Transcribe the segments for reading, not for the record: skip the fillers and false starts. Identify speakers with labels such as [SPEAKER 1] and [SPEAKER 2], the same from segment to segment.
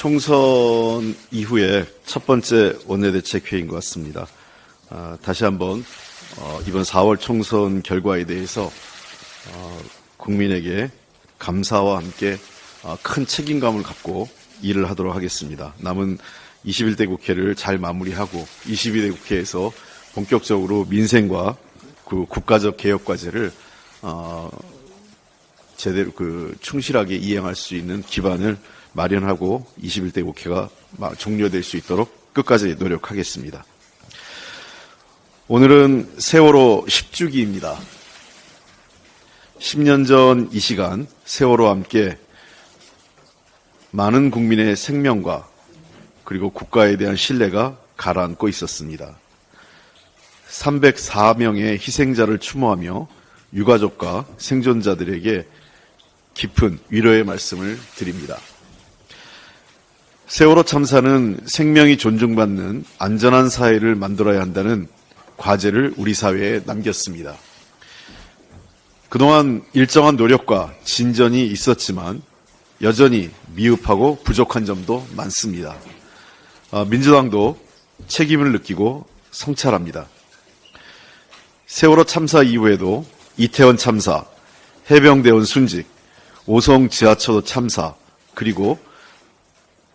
[SPEAKER 1] 총선 이후에 첫 번째 원내대책회의인 것 같습니다. 다시 한번 이번 4월 총선 결과에 대해서 국민에게 감사와 함께 큰 책임감을 갖고 일을 하도록 하겠습니다. 남은 21대 국회를 잘 마무리하고 22대 국회에서 본격적으로 민생과 그 국가적 개혁 과제를 제대로 충실하게 이행할 수 있는 기반을 마련하고 21대 국회가 종료될 수 있도록 끝까지 노력하겠습니다. 오늘은 세월호 10주기입니다. 10년 전 이 시간 세월호와 함께 많은 국민의 생명과 그리고 국가에 대한 신뢰가 가라앉고 있었습니다. 304명의 희생자를 추모하며 유가족과 생존자들에게 깊은 위로의 말씀을 드립니다. 세월호 참사는 생명이 존중받는 안전한 사회를 만들어야 한다는 과제를 우리 사회에 남겼습니다. 그동안 일정한 노력과 진전이 있었지만 여전히 미흡하고 부족한 점도 많습니다. 민주당도 책임을 느끼고 성찰합니다. 세월호 참사 이후에도 이태원 참사, 해병대원 순직, 오송 지하철도 참사, 그리고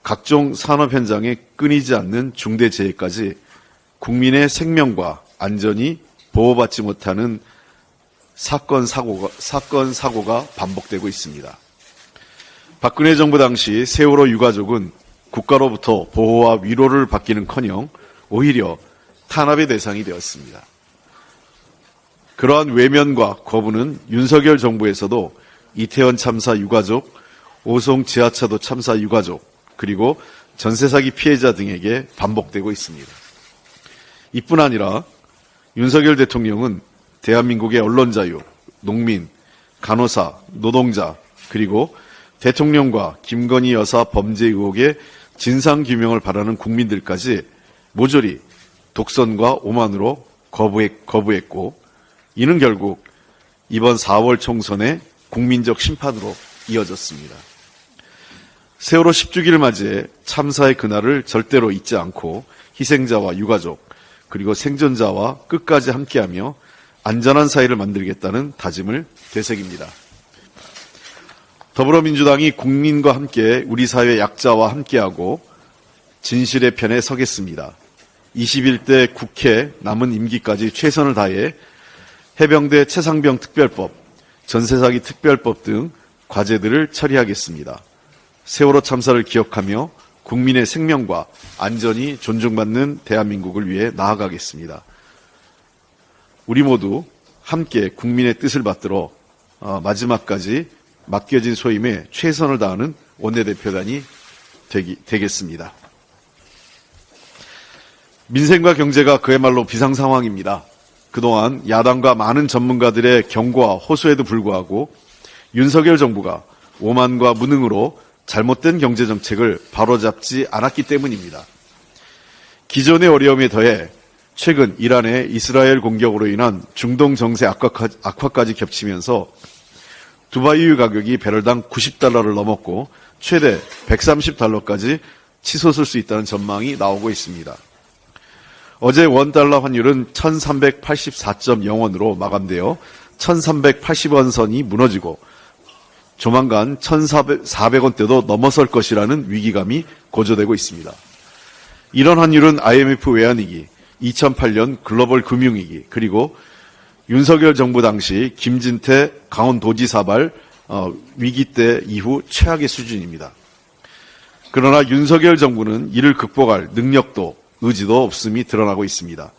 [SPEAKER 1] 각종 산업 현장에 끊이지 않는 중대재해까지 국민의 생명과 안전이 보호받지 못하는 사건, 사고가 반복되고 있습니다. 박근혜 정부 당시 세월호 유가족은 국가로부터 보호와 위로를 받기는커녕 오히려 탄압의 대상이 되었습니다. 그러한 외면과 거부는 윤석열 정부에서도 이태원 참사 유가족, 오송 지하차도 참사 유가족, 그리고 전세 사기 피해자 등에게 반복되고 있습니다. 이뿐 아니라 윤석열 대통령은 대한민국의 언론 자유, 농민, 간호사, 노동자, 그리고 대통령과 김건희 여사 범죄 의혹의 진상규명을 바라는 국민들까지 모조리 독선과 오만으로 거부했고 이는 결국 이번 4월 총선의 국민적 심판으로 이어졌습니다. 세월호 10주기를 맞이해 참사의 그날을 절대로 잊지 않고 희생자와 유가족 그리고 생존자와 끝까지 함께하며 안전한 사회를 만들겠다는 다짐을 되새깁니다. 더불어민주당이 국민과 함께 우리 사회 약자와 함께하고 진실의 편에 서겠습니다. 21대 국회 남은 임기까지 최선을 다해 해병대 최상병 특별법, 전세사기 특별법 등 과제들을 처리하겠습니다. 세월호 참사를 기억하며 국민의 생명과 안전이 존중받는 대한민국을 위해 나아가겠습니다. 우리 모두 함께 국민의 뜻을 받들어 마지막까지 맡겨진 소임에 최선을 다하는 원내대표단이 되겠습니다. 민생과 경제가 그야말로 비상상황입니다. 그동안 야당과 많은 전문가들의 경고와 호소에도 불구하고 윤석열 정부가 오만과 무능으로 잘못된 경제정책을 바로잡지 않았기 때문입니다. 기존의 어려움에 더해 최근 이란의 이스라엘 공격으로 인한 중동 정세 악화까지 겹치면서 두바이유 가격이 배럴당 90달러를 넘었고 최대 130달러까지 치솟을 수 있다는 전망이 나오고 있습니다. 어제 원달러 환율은 1384.0원으로 마감되어 1380원 선이 무너지고 조만간 1400원대도 넘어설 것이라는 위기감이 고조되고 있습니다. 이런 환율은 IMF 외환위기, 2008년 글로벌 금융위기, 그리고 윤석열 정부 당시 김진태 강원도지사발 위기 때 이후 최악의 수준입니다. 그러나 윤석열 정부는 이를 극복할 능력도 의지도 없음이 드러나고 있습니다.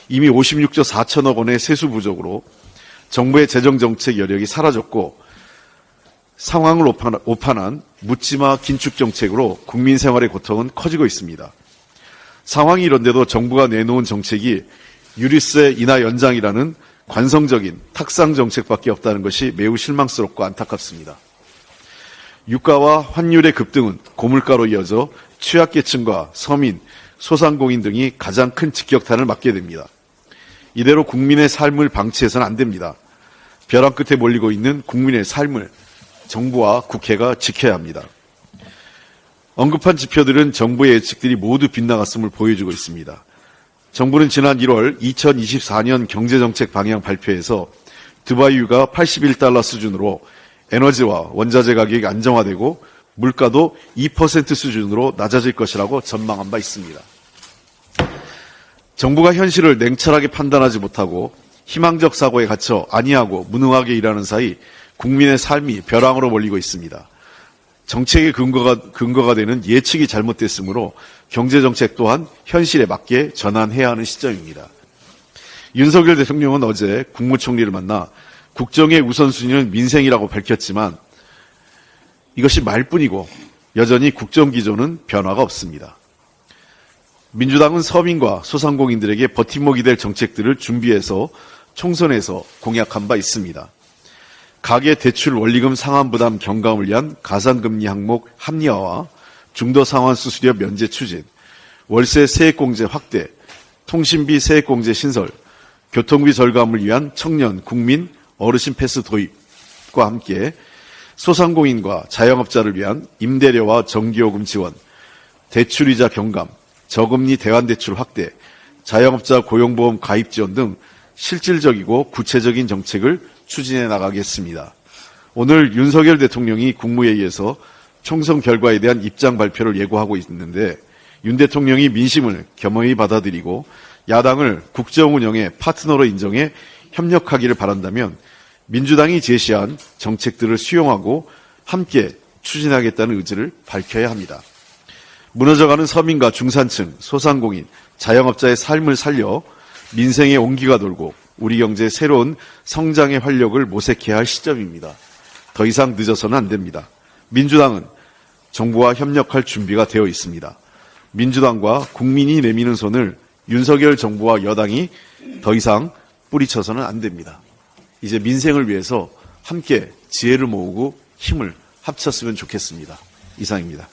[SPEAKER 1] 이미 56조 4천억 원의 세수 부족으로 정부의 재정정책 여력이 사라졌고 상황을 오판한 묻지마 긴축 정책으로 국민 생활의 고통은 커지고 있습니다. 상황이 이런데도 정부가 내놓은 정책이 유류세 인하 연장이라는 관성적인 탁상 정책밖에 없다는 것이 매우 실망스럽고 안타깝습니다. 유가와 환율의 급등은 고물가로 이어져 취약계층과 서민, 소상공인 등이 가장 큰 직격탄을 맞게 됩니다. 이대로 국민의 삶을 방치해서는 안 됩니다. 벼랑 끝에 몰리고 있는 국민의 삶을 정부와 국회가 지켜야 합니다. 언급한 지표들은 정부의 예측들이 모두 빗나갔음을 보여주고 있습니다. 정부는 지난 1월 2024년 경제정책 방향 발표에서 두바이유가 81달러 수준으로 에너지와 원자재 가격이 안정화되고 물가도 2% 수준으로 낮아질 것이라고 전망한 바 있습니다. 정부가 현실을 냉철하게 판단하지 못하고 희망적 사고에 갇혀 안이하고 무능하게 일하는 사이 국민의 삶이 벼랑으로 몰리고 있습니다. 정책의 근거가 되는 예측이 잘못됐으므로 경제정책 또한 현실에 맞게 전환해야 하는 시점입니다. 윤석열 대통령은 어제 국무총리를 만나 국정의 우선순위는 민생이라고 밝혔지만 이것이 말뿐이고 여전히 국정기조는 변화가 없습니다. 민주당은 서민과 소상공인들에게 버팀목이 될 정책들을 준비해서 총선에서 공약한 바 있습니다. 가계대출 원리금 상환부담 경감을 위한 가산금리 항목 합리화와 중도상환 수수료 면제 추진, 월세 세액공제 확대, 통신비 세액공제 신설, 교통비 절감을 위한 청년, 국민, 어르신 패스 도입과 함께 소상공인과 자영업자를 위한 임대료와 전기요금 지원, 대출이자 경감, 저금리 대환대출 확대, 자영업자 고용보험 가입 지원 등 실질적이고 구체적인 정책을 추진해 나가겠습니다. 오늘 윤석열 대통령이 국무회의에서 총선 결과에 대한 입장 발표를 예고하고 있는데 윤 대통령이 민심을 겸허히 받아들이고 야당을 국정 운영의 파트너로 인정해 협력하기를 바란다면 민주당이 제시한 정책들을 수용하고 함께 추진하겠다는 의지를 밝혀야 합니다. 무너져가는 서민과 중산층, 소상공인, 자영업자의 삶을 살려 민생의 온기가 돌고 우리 경제의 새로운 성장의 활력을 모색해야 할 시점입니다. 더 이상 늦어서는 안 됩니다. 민주당은 정부와 협력할 준비가 되어 있습니다. 민주당과 국민이 내미는 손을 윤석열 정부와 여당이 더 이상 뿌리쳐서는 안 됩니다. 이제 민생을 위해서 함께 지혜를 모으고 힘을 합쳤으면 좋겠습니다. 이상입니다.